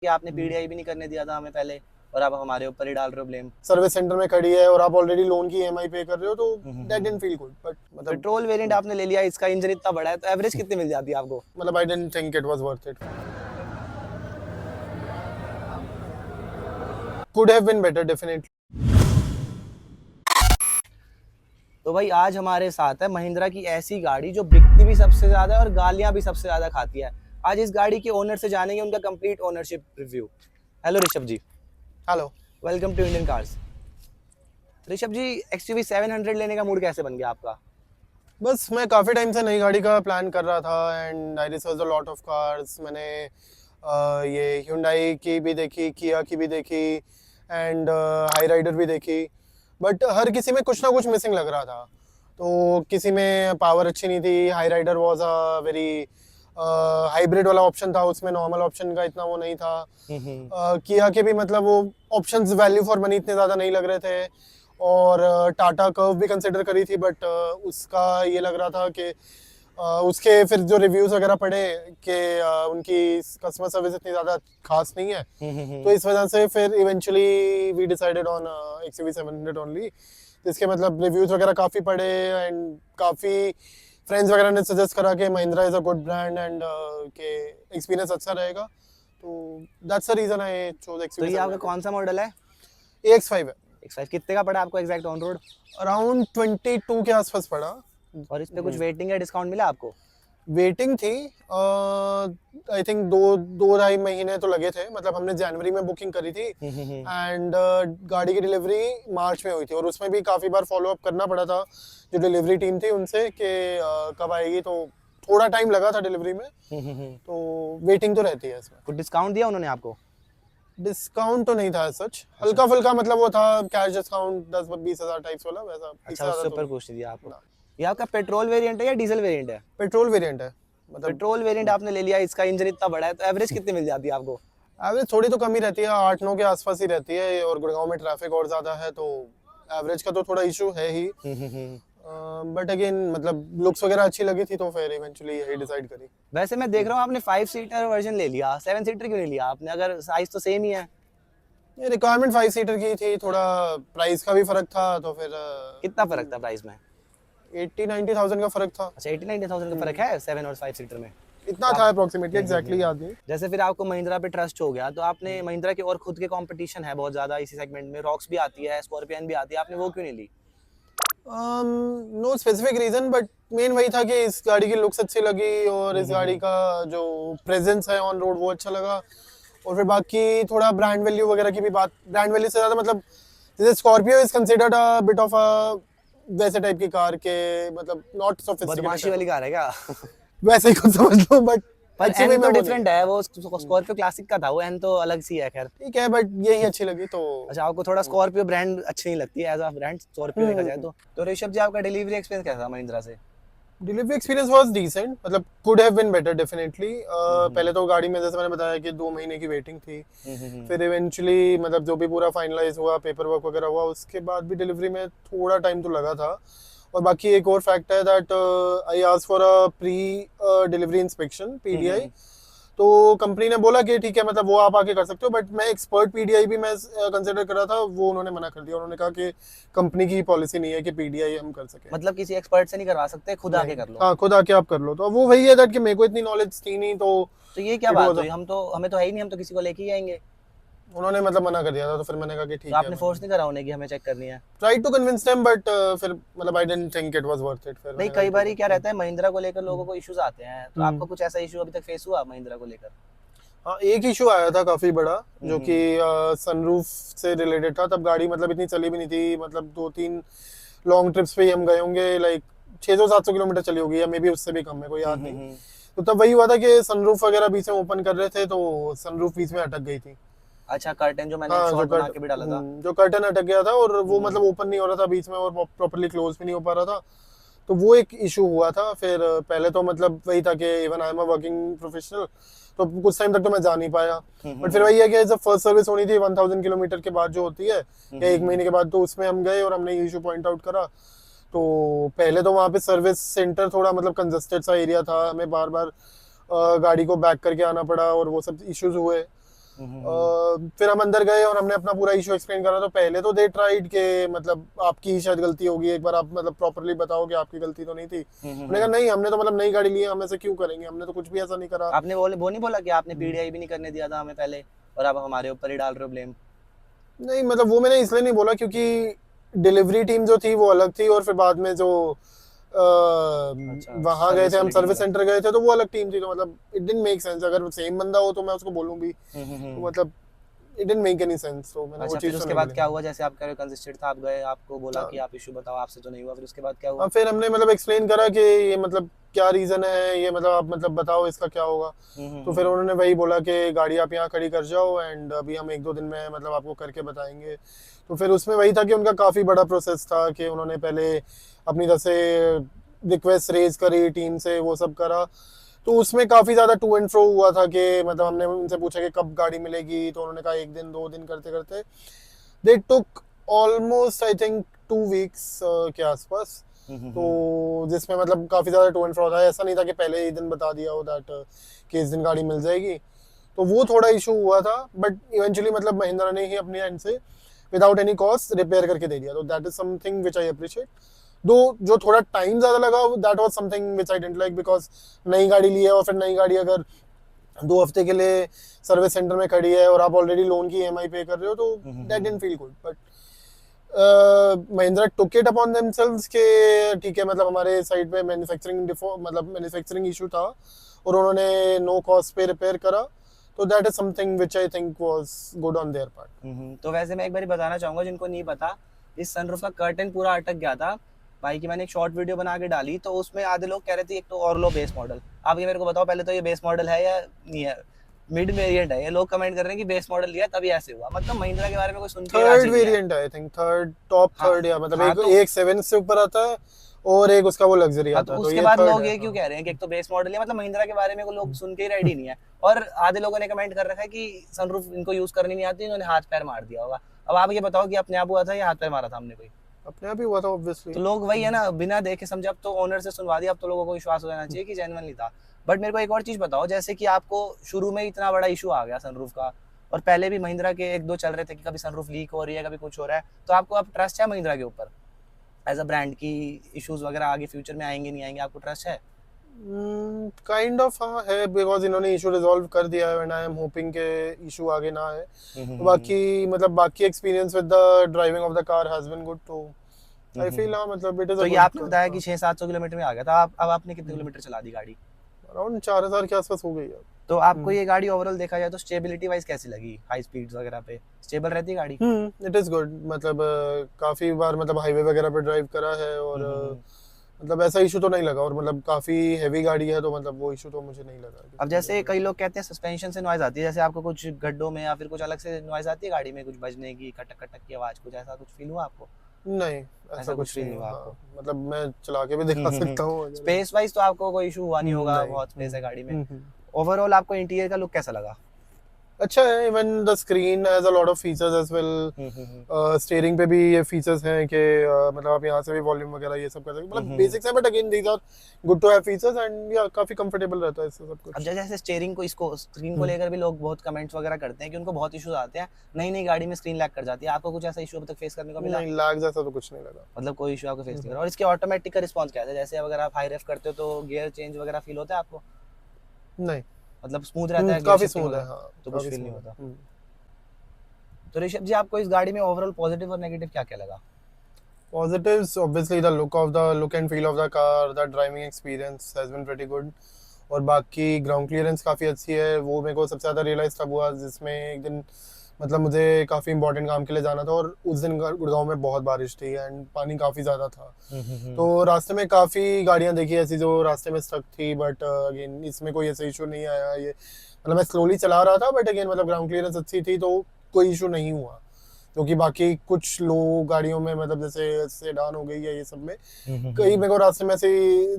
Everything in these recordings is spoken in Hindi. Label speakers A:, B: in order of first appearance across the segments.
A: कि आपने पीडीआई भी नहीं करने दिया था हमें पहले, और आप हमारे ऊपर ही डाल रहे हो ब्लेम।
B: सर्विस सेंटर में खड़ी है और आप ऑलरेडी लोन की ईएमआई पे कर रहे हो, तो that didn't feel good. But मतलब
A: पेट्रोल वेरिएंट आपने ले लिया, इसका इंजन इतना बड़ा है, तो एवरेज कितनी मिल जाती है आपको?
B: मतलब I didn't think it was worth it. Could have been better definitely.
A: तो भाई आज हमारे साथ है महिंद्रा की ऐसी गाड़ी जो बिकती भी सबसे ज्यादा है और गालियां भी सबसे ज्यादा खाती है। आज इस गाड़ी के ओनर से जानेंगे उनका complete ownership review. Hello Rishabh ji.
B: Hello.
A: Welcome to Indian cars. Rishabh ji, XUV 700 लेने का मूड कैसे बन गया आपका?
B: बस मैं काफ़ी टाइम से नई गाड़ी का प्लान कर रहा था and I research a lot of cars. मैंने ये Hyundai की भी देखी, किया की भी देखी एंड हाई राइडर भी देखी, बट हर किसी में कुछ ना कुछ मिसिंग लग रहा था। तो किसी में पावर अच्छी नहीं थी, Hyryder was a very hybrid वाला ऑप्शन था, उसमें नॉर्मल ऑप्शन का इतना वो नहीं था। किया के भी मतलब वो ऑप्शंस वैल्यू फॉर मनी इतने ज़्यादा नहीं लग रहे थे, और टाटा कर्व भी कंसिडर करी थी, बट उसका ये लग रहा था कि उसके फिर जो रिव्यूज़ वगैरह पढ़े कि उनकी कस्टमर सर्विस इतनी ज़्यादा खास नहीं है। तो इस वजह से फिर eventually we decided on XUV 700 only, जिसके मतलब रिव्यूज़ वगैरह काफ़ी पढ़े एंड काफ़ी फ्रेंड्स वगैरह ने सजेस्ट करा कि Mahindra is a good brand and के एक्सपीरियंस अच्छा रहेगा। तो that's the reason I chose
A: तो
B: XUV
A: ये आपका
B: 700।
A: कौन सा मॉडल है?
B: AX5 है।
A: एक्स कितने का पड़ा आपको एग्जैक्ट ऑन रोड?
B: अराउंड 22 के आसपास पड़ा।
A: और इस पे कुछ वेटिंग या डिस्काउंट मिला आपको?
B: वेटिंग थी, आई थिंक दो ढाई महीने तो लगे थे। मतलब हमने जनवरी में बुकिंग करी थी एंड गाड़ी की डिलीवरी मार्च में हुई थी, और उसमें भी काफ़ी बार फॉलो अप करना पड़ा था जो डिलीवरी टीम थी उनसे कि कब आएगी। तो थोड़ा टाइम लगा था डिलीवरी में, तो वेटिंग तो रहती है इसमें।
A: कुछ डिस्काउंट दिया उन्होंने आपको?
B: डिस्काउंट तो नहीं था सच, हल्का फुल्का मतलब वो था कैश डिस्काउंट 10-20 हज़ार टाइप्स वाला, वैसा इससे
A: अच्छा,
B: ज़्यादा
A: उससे
B: तो
A: ऊपर
B: नहीं।
A: पूछ दिया आपको।
B: ना,
A: ये आपका पेट्रोल वेरिएंट है या डीजल वेरिएंट है?
B: पेट्रोल वेरिएंट है। मतलब
A: पेट्रोल वेरिएंट आपने ले लिया, इसका इंजन इतना बड़ा है, तो एवरेज कितनी मिल जाती है आपको?
B: एवरेज थोड़ी तो कम ही रहती है, 8-9 के आसपास ही रहती है, और गुड़गांव में ट्रैफिक और ज़्यादा है, तो एवरेज का तो थोड़ा इशू है ही। बट अगेन मतलब लुक्स वगैरह अच्छी लगी थी, तो फिर इवेंचुअली यही डिसाइड करी।
A: वैसे मैं देख रहा हूँ आपने 5 सीटर वर्जन ले लिया, 7 सीटर क्यों नहीं लिया आपने, अगर साइज तो सेम ही है?
B: ये रिक्वायरमेंट 5 सीटर की थी, थोड़ा प्राइस का भी फर्क था, तो फिर
A: कितना फर्क था प्राइस में?
B: 80-90 थाउजेंड का फर्क था।
A: अच्छा, 80-90 का फर्क है 7 और 5 सीटर में?
B: इतना
A: तो
B: था
A: आप
B: अप्रोक्सीमेटली, एग्जैक्टली याद नहीं।
A: जैसे फिर आपको महिंद्रा पे ट्रस्ट हो गया, तो आपने महिंद्रा के और खुद के कंपटीशन है बहुत ज्यादा इसी सेगमेंट में, रॉक्स भी आती है, स्कॉर्पियन भी आती है, आपने वो क्यों नहीं ली?
B: No specific reason, but main वही था कि इस गाड़ी की लुक्स अच्छी लगी, और इस गाड़ी का जो प्रेजेंस है ऑन रोड वो अच्छा लगा। और फिर बाकी थोड़ा ब्रांड वैल्यू वगैरह की भी बात, ब्रांड वैल्यू से ज़्यादा मतलब जैसे Scorpio is considered a bit of a वैसे टाइप की कार के, मतलब नॉट
A: बदमाशी वाली
B: सोफिस्टिकेटेड,
A: कार है क्या?
B: वैसे ही कुछ समझ लो, बट
A: पर
B: एक्चुअली
A: एन
B: में
A: तो
B: वो नहीं
A: डिफरेंट
B: है।
A: है, वो स्कॉर्पियो क्लासिक का था, वो एन तो अलग सी है खैर।
B: ठीक है, बट यही अच्छी लगी तो।
A: अच्छा, आपको थोड़ा स्कॉर्पियो ब्रांड अच्छी नहीं लगती है एज अ ब्रांड, स्कॉर्पियो देखा जाए
B: हम्म।
A: तो ऋषभ जी, आपका डिलीवरी एक्सपीरियंस कैसा था महिंद्रा से?
B: डिलीवरी एक्सपीरियंस वाज डिसेंट, मतलब could have been better definitely. पहले तो गाड़ी में जैसे मैंने बताया कि 2 महीने की वेटिंग थी, फिर इवेंचुअली मतलब जो भी पूरा फाइनलाइज हुआ, पेपर वर्क वगैरह हुआ, उसके बाद भी डिलीवरी में थोड़ा टाइम तो लगा था। और बाकी एक और फैक्ट है that I asked for a pre delivery inspection PDI। तो कंपनी ने बोला कि ठीक है, मतलब वो आप आके कर सकते हो, बट मैं एक्सपर्ट PDI भी मैं कंसिडर कर रहा था, वो उन्होंने मना कर दिया। उन्होंने कहा कि कंपनी की पॉलिसी नहीं है कि PDI हम कर सकें।
A: मतलब किसी एक्सपर्ट से नहीं करवा सकते, खुद आके
B: नहीं,
A: कर लो?
B: हाँ, खुद आके आप कर लो। तो वो वही है दैट कि मेरे को इतनी नॉलेज थी नहीं, तो
A: तो ये क्या
B: इट
A: बात
B: वाज
A: हुई, हम तो हमें तो है ही नहीं, हम तो किसी को लेके ही आएंगे।
B: उन्होंने मतलब मना कर दिया था, तो फिर मैंने कहा कि
A: तो
B: ठीक है।
A: आपने फोर्स
B: मतलब
A: नहीं करा उन्हें कि हमें चेक करनी है?
B: Try to convince them, but फिर मतलब I didn't think it was worth it, फिर
A: नहीं,
B: मैंने कहा
A: कई
B: ठीक
A: बार
B: है।
A: क्या रहता है, महिंद्रा को लेकर लोगों को इश्यूज आते हैं, तो आपको कुछ ऐसा इशू अभी तक फेस हुआ महिंद्रा को लेकर?
B: हाँ, एक इशू आया था काफी बड़ा, जो कि सनरूफ से रिलेटेड था। तब गाड़ी मतलब इतनी चली भी नहीं थी, मतलब 2-3 लॉन्ग ट्रिप्स पे ही हम गए होंगे, लाइक 600-700 किलोमीटर चली होगी, या मे बी उससे भी कम है, कोई याद नहीं। तो तब वही हुआ था कि सनरूफ वगैरह बीच में ओपन कर रहे थे, तो सनरूफ बीच में अटक गई थी।
A: अच्छा, कर्टन जो मैंने एक
B: हाँ,
A: शॉर्ट बना के भी डाला था।
B: जो कर्टन अटक गया था, और वो मतलब ओपन नहीं हो रहा था बीच में, और प्रॉपर्ली क्लोज भी नहीं हो पा रहा था। तो वो एक इशू हुआ था। फिर पहले तो मतलब वही था कि even I am a working professional, तो कुछ टाइम तक तो मैं जा नहीं पाया। बट फिर वही है कि जब फर्स्ट सर्विस होनी थी 1000 किलोमीटर के बाद जो होती है, या 1 महीने के बाद, तो उसमें हम गए और हमने ये इशू पॉइंट आउट करा। तो पहले तो वहाँ पे सर्विस सेंटर थोड़ा मतलब कंजस्टेड सा एरिया था, हमें बार बार गाड़ी को बैक करके आना पड़ा, और वो सब इश्यूज हुए। फिर हम अंदर गए और हमने अपना पूरा इशू एक्सप्लेन करा। तो पहले तो दे ट्राइड के मतलब आपकी ही शायद गलती होगी, एक बार आप मतलब प्रॉपरली बताओ कि आपकी गलती तो नहीं थी। उन्होंने कहा नहीं, हमने तो मतलब नई गाड़ी ली है, हम ऐसे क्यों करेंगे, हमने तो कुछ भी ऐसा नहीं करा।
A: आपने वो नहीं बोला कि आपने पीडीआई भी नहीं करने दिया था हमें पहले और आप हमारे ऊपर ही डाल रहे हो ब्लेम?
B: नहीं मतलब वो मैंने इसलिए नहीं बोला क्योंकि डिलीवरी टीम जो थी वो अलग थी, और फिर बाद में जो वहां गए
A: सर्विस
B: थे हम,
A: वाली टीम
B: सर्विस
A: अलग।
B: सेंटर गए थे, तो वो अलग टीम थी। तो मतलब इट डिडंट मेक सेंस, अगर सेम बंदा हो तो मैं उसको बोलूं भी, तो मतलब it didn't make any sense. तो मैंने वो
A: अच्छा,
B: चीज
A: फिर
B: तो
A: उसके
B: नहीं
A: बाद
B: बोली।
A: क्या हुआ? जैसे आप कह रहे हो कंसिस्टेंट था, आप गए, आपको बोला
B: हाँ।
A: कि आप इशू बताओ, आपसे तो नहीं हुआ, फिर उसके बाद क्या हुआ?
B: हाँ, फिर हमने मतलब एक्सप्लेन करा कि ये मतलब क्या रीजन है, ये मतलब आप मतलब बताओ इसका क्या होगा। तो फिर उन्होंने वही बोला कि गाड़ी आप यहाँ खड़ी कर जाओ एंड अभी हम 1-2 दिन में मतलब आपको करके बताएंगे। तो फिर उसमें वही था कि उनका काफ़ी बड़ा प्रोसेस था कि उन्होंने पहले अपनी तरफ से रिक्वेस्ट रेज करी टीम से, वो सब करा। तो उसमें काफ़ी ज़्यादा टू एंड फ्रो हुआ था कि मतलब हमने उनसे पूछा कि कब गाड़ी मिलेगी, तो उन्होंने कहा 1 दिन 2 दिन करते करते they took almost I think 2 weeks के आसपास। तो जिसमें मतलब काफ़ी ज़्यादा टू एंड फ्रो था, ऐसा नहीं था कि पहले ही दिन बता दिया हो दैट कि इस दिन गाड़ी मिल जाएगी। तो वो थोड़ा इशू हुआ था, बट इवेंचुअली मतलब महिंद्रा ने ही अपने एंड से विदाउट एनी कॉस्ट रिपेयर करके दे दिया। तो that is something which I appreciate. दो जो थोड़ा टाइम ज़्यादा लगा that was something which I didn't like, because नई गाड़ी ली है और फिर नई गाड़ी अगर 2 हफ्ते के लिए सर्विस सेंटर में खड़ी है और आप ऑलरेडी लोन की ईएमआई पे कर रहे हो, तो that didn't feel good. But Mahindra took it upon themselves के ठीक है, मतलब हमारे साइड पे मैन्युफैक्चरिंग मतलब मैन्युफैक्चरिंग इशू था और उन्होंने नो कॉस्ट पे रिपेयर करा। तो that is something which I think was good on their part.
A: तो वैसे मैं एक बार बताना चाहूंगा जिनको नहीं पता, इस सनरूफ का कर्टन पूरा अटक गया था भाई की। मैंने एक शॉर्ट वीडियो बना के डाली तो उसमें आधे लोग कह रहे थे एक तो और लो बेस मॉडल। आप ये मेरे को बताओ पहले तो, ये बेस मॉडल है या नहीं है, मिड वेरिएंट है? ये लोग कमेंट कर रहे हैं कि बेस मॉडल लिया तभी ऐसे हुआ। मतलब महिंद्रा के बारे में कोई सुन के
B: थर्ड
A: राजी नहीं है।
B: Variant I think, third top
A: हाँ
B: थर्ड, या मतलब
A: हाँ,
B: एक
A: तो
B: एक 7 से ऊपर आता है और एक उसका वो लग्जरी
A: हाँ,
B: आता
A: तो
B: है, तो
A: उसके
B: ये
A: बाद
B: थर्ड
A: लोग
B: है।
A: ये क्यों
B: हाँ।
A: कह रहे हैं कि एक तो बेस मॉडल है? मतलब महिंद्रा के बारे में को लोग सुन के ही रेडी नहीं है। और आधे लोगों ने कमेंट कर रखा है कि सनरूफ इनको यूज करनी नहीं आती, इन्होंने हाथ पैर मार दिया होगा। अब आप ये बताओ कि अपने आप हुआ था या हाथ पैर मारा था हमने कोई?
B: अपने आप ही हुआ था ऑब्वियसली।
A: तो लोग वही है ना, बिना देखे समझे। अब तो ओनर से सुनवा दिया, अब तो लोगों को विश्वास हो जाना चाहिए कि जेन्युइनली था। बट मेरे को एक और चीज बताओ, जैसे कि आपको शुरू में इतना बड़ा इशू आ गया सनरूफ का, और पहले भी महिंद्रा के 1-2 चल रहे थे कि कभी सनरूफ लीक हो रही है, कभी कुछ हो रहा है, तो आपको अब ट्रस्ट है महिंद्रा के ऊपर एज अ ब्रांड की इश्यूज वगैरह आगे फ्यूचर में आएंगे नहीं आएंगे, आपको ट्रस्ट है?
B: काइंड ऑफ हाँ है, बिकॉज इन्होंने इशू रिजॉल्व कर दिया है एंड आई एम होपिंग के इशू आगे ना आए। तो बाकी मतलब बाकी experience with the driving of the car has been good. तो आई फील हाँ मतलब इट इज अ
A: तो ये
B: गुड
A: आपने बताया कि 600-700 किलोमीटर में आ गया था, आप अब आपने कितने किलोमीटर चला दी गाड़ी?
B: अराउंड 4000 के आसपास हो गई है।
A: तो आपको ये गाड़ी ओवरऑल देखा जाए तो स्टेबिलिटी वाइज कैसी लगी? हाई स्पीड्स वगैरह पे स्टेबल रहती है गाड़ी?
B: इट इज गुड, मतलब काफी बार मतलब हाईवे वगैरह पे ड्राइव करा है और मतलब ऐसा इशू तो नहीं लगा, और मतलब काफी हैवी गाड़ी है तो मतलब वो इशू तो मुझे नहीं लगा।
A: अब जैसे कई लोग कहते हैं सस्पेंशन से नॉइज आती है, जैसे आपको कुछ गड्ढों में या फिर कुछ अलग से नॉइज आती है गाड़ी में, कुछ बजने की, खटक खटक की आवाज, कुछ ऐसा कुछ फील हुआ आपको?
B: नहीं,
A: ऐसा
B: ऐसा
A: कुछ
B: कुछ
A: फील
B: नहीं
A: नहीं
B: हुआ।
A: हुआ
B: हाँ,
A: आपको?
B: मतलब मैं चला के भी दिखा सकता हूँ अगर।
A: स्पेस वाइज तो आपको कोई इशू हुआ नहीं होगा,
B: नहीं।
A: बहुत स्पेस है गाड़ी में। ओवरऑल आपको इंटीरियर का लुक कैसा लगा?
B: अच्छा है, even the screen has a lot of features as well. Steering पे भी ये फीचर्स हैं कि मतलब आप यहाँ से भी वॉल्यूम वगैरह ये सब कर सकते हैं, मतलब बेसिक्स हैं, but again these are good to have features and या काफी कंफर्टेबल रहता है इससे सब
A: अब
B: कुछ।
A: जैसे स्टीयरिंग को, इसको स्क्रीन को लेकर भी लोग बहुत कमेंट्स वगैरह करते हैं कि उनको बहुत इश्यूज आते हैं, नई नई गाड़ी में स्क्रीन लैग कर जाती है। आपको कुछ ऐसा इशू अब तक फेस करने को मिला?
B: नहीं, लैग जैसा तो कुछ नहीं लगा।
A: मतलब कोई इशू आपको फेस नहीं करा? और इसके ऑटोमेटिक का रिस्पांस कैसा है? जैसे अगर आप हाई रेफ करते हो तो गियर चेंज वगैरह फील होता है आपको?
B: नहीं।
A: मतलब स्मूथ रहता है गियर
B: काफी
A: शिफ्टिंग
B: स्मूथ है,
A: वगैरह?
B: हाँ
A: तो कुछ
B: काफी
A: फील नहीं
B: स्मूथ
A: होता?
B: है।
A: तो ऋषभ जी, आपको इस गाड़ी में ओवरऑल पॉजिटिव और नेगेटिव क्या क्या लगा?
B: Positives, obviously the look and feel of the car, the driving experience has been pretty good. और बाकी ग्राउंड क्लियरेंस काफ़ी अच्छी है, वो मेरे को सबसे ज़्यादा रियलाइज़ तब हुआ जिसमें एक दिन मतलब मुझे काफ़ी इंपॉर्टेंट काम के लिए जाना था और उस दिन गुड़गांव में बहुत बारिश थी एंड पानी काफ़ी ज़्यादा था। तो रास्ते में काफ़ी गाड़ियाँ देखी ऐसी जो रास्ते में स्टक थी, बट अगेन इसमें कोई ऐसा इशू नहीं आया। ये मतलब मैं स्लोली चला रहा था, बट अगेन मतलब ग्राउंड क्लियरेंस अच्छी थी तो कोई इशू नहीं हुआ। क्योंकि बाकी कुछ लो गाड़ियों में मतलब जैसे सेडान हो गई है ये सब में कई मेरे को रास्ते में ऐसे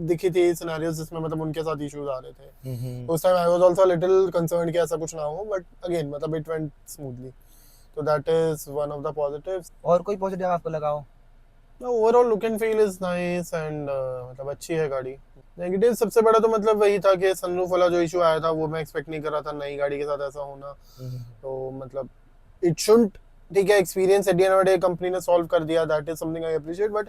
B: दिखी थी सिनेरियोस जिसमें मतलब उनके साथ इश्यूज आ रहे थे। तो उस time I was also little concerned कि ऐसा कुछ ना हो, बट अगेन मतलब इट वेंट स्मूथली। तो that is one of the positives.
A: और कोई पॉजिटिव आपको लगा हो?
B: Overall look and feel is nice and मतलब अच्छी है गाड़ी। नेगेटिव सबसे बड़ा तो मतलब वही था कि सनरूफ वाला जो इशू आया था वो मैं एक्सपेक्ट नहीं कर रहा था नई गाड़ी के साथ ऐसा होना। तो मतलब इट शुड, ठीक है, experience at the end of the day company ने सॉल्व कर दिया, that is something I appreciate, but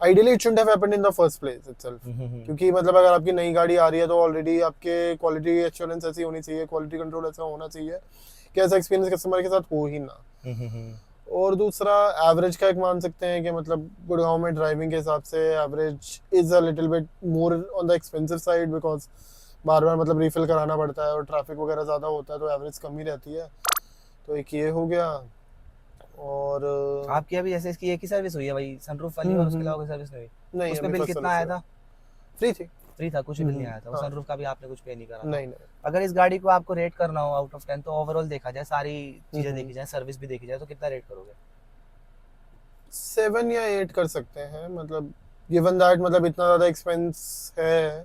B: ideally it shouldn't have happened in the first place itself. क्योंकि मतलब अगर आपकी नई गाड़ी आ रही है तो ऑलरेडी आपके क्वालिटी एश्योरेंस ऐसी होनी चाहिए, क्वालिटी कंट्रोल ऐसा होना चाहिए कि ऐसा एक्सपीरियंस कस्टमर के साथ हो ही ना। और दूसरा एवरेज का एक मान सकते हैं कि मतलब गुड़गांव में ड्राइविंग के हिसाब से average is a little bit more on the expensive side, because बार बार मतलब रिफिल कराना पड़ता है और ट्रैफिक वगैरह ज़्यादा होता है, तो एवरेज कम ही रहती है। तो एक ये हो गया। और
A: आपकी अभी जैसे इसकी एक ही सर्विस हुई है भाई, सनरूफ वाली, और उसके अलावा कोई सर्विस नहीं हुई?
B: नहीं,
A: उस पे
B: अभी
A: बिल
B: फर्स्ट
A: कितना आया था?
B: फ्री थी।
A: फ्री था, कुछ बिल नहीं आया था,
B: हाँ।
A: सनरूफ का भी आपने कुछ पे नहीं करा था।
B: नहीं नहीं।
A: अगर इस गाड़ी को आपको रेट करना हो आउट ऑफ 10, तो ओवरऑल देखा जाए, सारी चीजें देखी जाए, सर्विस भी देखी जाए, तो कितना रेट करोगे?
B: 7 या 8 कर सकते हैं, मतलब गिवन दैट मतलब इतना ज़्यादा एक्सपेंस है,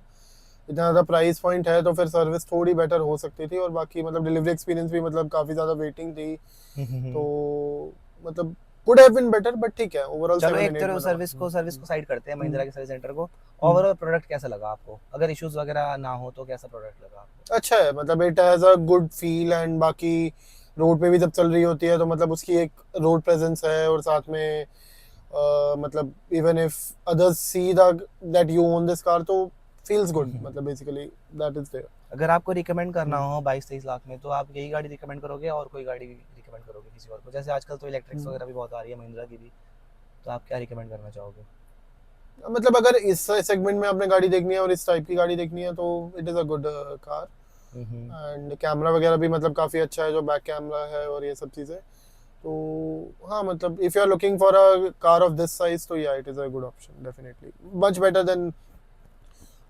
B: इतना ज़्यादा प्राइस पॉइंट है, तो फिर सर्विस थोड़ी बेटर हो सकती थी, और बाकी मतलब डिलीवरी एक्सपीरियंस भी मतलब काफ़ी ज़्यादा वेटिंग थी, तो मतलब could have been better, but ठीक है ओवरऑल
A: चलो
B: 7
A: एक
B: and 8
A: तरह
B: मतलब।
A: सर्विस को साइड करते हैं, महिंद्रा के सर्विस सेंटर को। ओवरऑल प्रोडक्ट कैसा लगा आपको? अगर इश्यूज वगैरह ना हो तो कैसा प्रोडक्ट लगा आपको?
B: अच्छा है, मतलब it has a good feel, and बाकी रोड पे भी जब चल रही होती है तो मतलब उसकी एक रोड प्रेजेंस है, और साथ में मतलब even if others see that you own this car, तो फील्स गुड, मतलब बेसिकली दैट इज देयर।
A: अगर आपको रिकमेंड करना हो 22-23 लाख में, तो आप यही गाड़ी रिकमेंड करोगे और कोई गाड़ी रिकमेंड करोगे किसी और को? जैसे आजकल तो इलेक्ट्रिक्स वगैरह भी बहुत आ रही है महिंद्रा की भी, तो आप क्या रिकमेंड करना चाहोगे?
B: मतलब अगर इस सेगमेंट में आपने गाड़ी देखनी है और इस टाइप की गाड़ी देखनी है, तो it is a good car, and camera वगैरह भी मतलब काफ़ी अच्छा है, जो बैक कैमरा है और ये सब चीज़ें। तो हाँ, मतलब if you are looking for a car of this size, तो या it is a good option, definitely much better than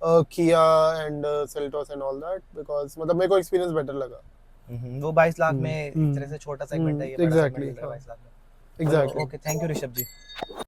B: Kia and Seltos and all that, because मतलब मेरे को एक्सपीरियंस बेटर लगा।
A: वो 22 लाख में एक तरह से छोटा सेगमेंट है, ये बड़ा सेगमेंट
B: एग्जैक्टली,
A: मिल रहा है
B: हाँ
A: 22 लाख में। चलो
B: exactly.
A: Okay, thank you Rishabh ji.